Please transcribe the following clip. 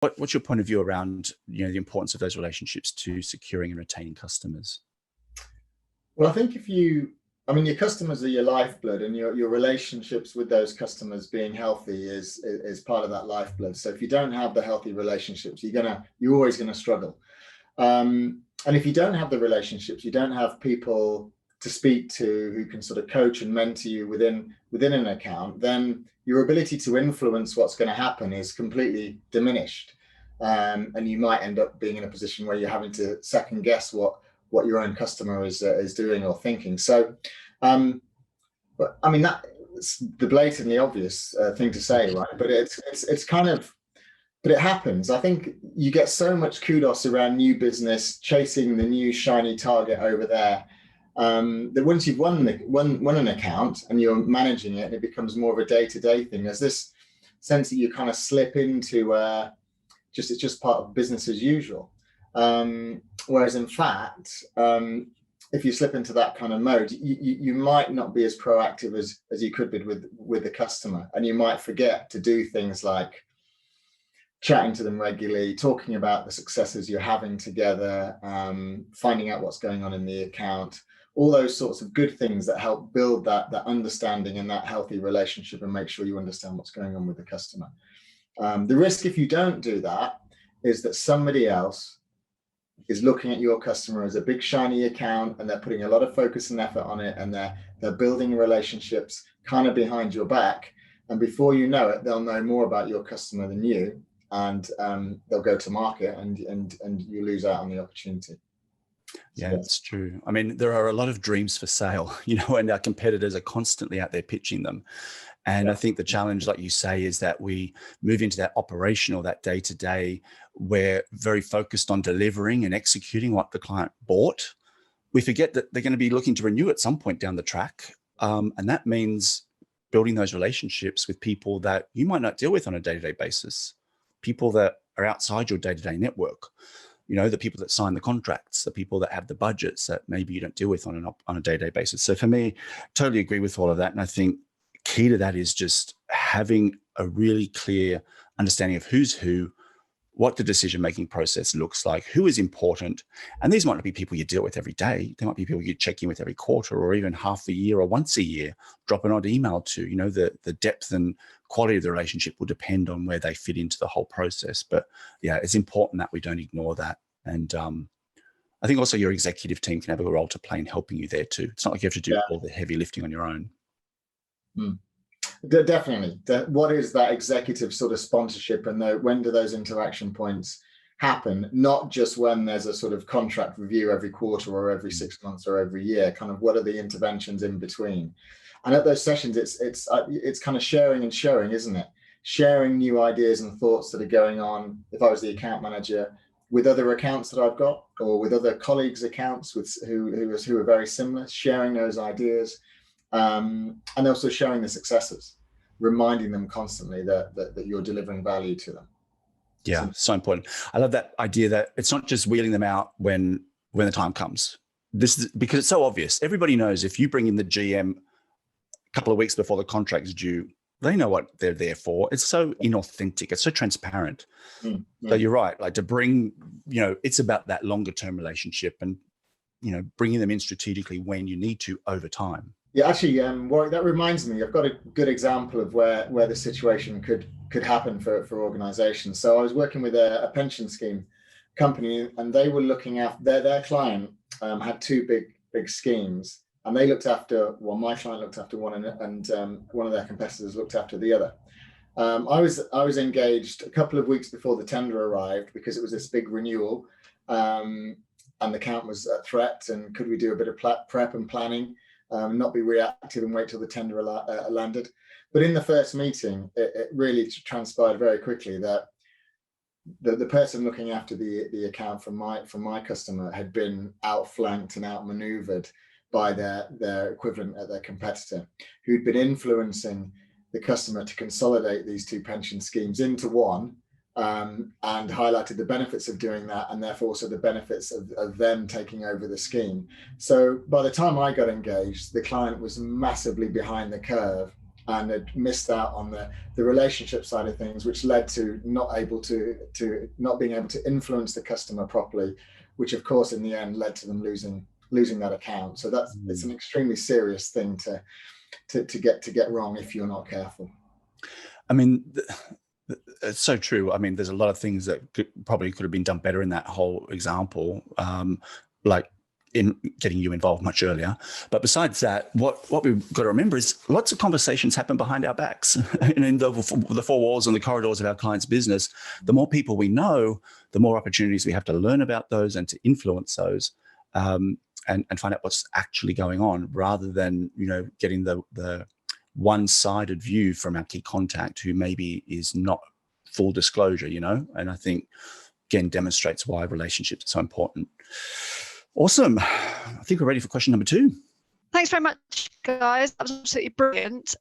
What's your point of view around, the importance of those relationships to securing and retaining customers? Well, I think your customers are your lifeblood, and your relationships with those customers being healthy is part of that lifeblood. So if you don't have the healthy relationships, you're always gonna struggle. And if you don't have the relationships, you don't have people to speak to who can sort of coach and mentor you within an account, then your ability to influence what's going to happen is completely diminished. And you might end up being in a position where you're having to second guess what your own customer is doing or thinking. So, but I mean, that's the blatantly obvious thing to say, right? But it's kind of, but it happens. I think you get so much kudos around new business, chasing the new shiny target over there, that once you've won an account and you're managing it, and it becomes more of a day-to-day thing. There's this sense that you kind of slip into it's just part of business as usual. Whereas in fact, if you slip into that kind of mode, you might not be as proactive as you could be with the customer, and you might forget to do things like chatting to them regularly, talking about the successes you're having together, finding out what's going on in the account, all those sorts of good things that help build that understanding and that healthy relationship, and make sure you understand what's going on with the customer. The risk, if you don't do that, is that somebody else is looking at your customer as a big shiny account, and they're putting a lot of focus and effort on it, and they're building relationships kind of behind your back. And before you know it, they'll know more about your customer than you, and they'll go to market, and you lose out on the opportunity. Yeah, that's true. I mean, there are a lot of dreams for sale, and our competitors are constantly out there pitching them. And I think the challenge, like you say, is that we move into that operational, that day-to-day, we're very focused on delivering and executing what the client bought. We forget that they're going to be looking to renew at some point down the track. And that means building those relationships with people that you might not deal with on a day-to-day basis, people that are outside your day-to-day network. The people that sign the contracts, the people that have the budgets that maybe you don't deal with on a day-to-day basis. So for me, totally agree with all of that. And I think key to that is just having a really clear understanding of who's who, what the decision-making process looks like, who is important. And these might not be people you deal with every day. They might be people you check in with every quarter, or even half a year, or once a year, drop an odd email to. The depth and quality of the relationship will depend on where they fit into the whole process. But yeah, it's important that we don't ignore that. And I think also your executive team can have a role to play in helping you there too. It's not like you have to do all the heavy lifting on your own. Definitely. What is that executive sort of sponsorship, and when do those interaction points happen? Not just when there's a sort of contract review every quarter or every 6 months or every year. Kind of what are the interventions in between? And at those sessions, it's kind of sharing and showing, isn't it? Sharing new ideas and thoughts that are going on. If I was the account manager, with other accounts that I've got, or with other colleagues' accounts who are very similar, sharing those ideas. And also showing the successes, reminding them constantly that you're delivering value to them. Yeah, so important. I love that idea that it's not just wheeling them out when the time comes. This is because it's so obvious. Everybody knows if you bring in the GM a couple of weeks before the contract's due, they know what they're there for. It's so inauthentic. It's so transparent. So you're right. Like to bring, it's about that longer term relationship, and, bringing them in strategically when you need to over time. Yeah, actually, Warwick, that reminds me, I've got a good example of where the situation could happen for organizations. So I was working with a pension scheme company, and they were looking after their client had two big schemes, and they looked after one. My client looked after one, and one of their competitors looked after the other. I was engaged a couple of weeks before the tender arrived, because it was this big renewal, and the account was a threat. And could we do a bit of prep and planning? Not be reactive and wait till the tender landed. But in the first meeting, it really transpired very quickly that the person looking after the account from my customer had been outflanked and outmaneuvered by their equivalent at their competitor, who'd been influencing the customer to consolidate these two pension schemes into one, and highlighted the benefits of doing that, and therefore also the benefits of them taking over the scheme. So by the time I got engaged, the client was massively behind the curve, and had missed out on the relationship side of things, which led to not being able to influence the customer properly, which of course in the end led to them losing that account. So it's an extremely serious thing to get wrong if you're not careful. I mean, it's so true. I mean, there's a lot of things that probably could have been done better in that whole example, like in getting you involved much earlier. But besides that, what we've got to remember is lots of conversations happen behind our backs and in the four walls and the corridors of our client's business. The more people we know, the more opportunities we have to learn about those and to influence those, and find out what's actually going on, rather than, getting the one-sided view from our key contact who maybe is not full disclosure, and I think, again, demonstrates why relationships are so important. Awesome. I think we're ready for question number 2. Thanks very much, guys. That was absolutely brilliant.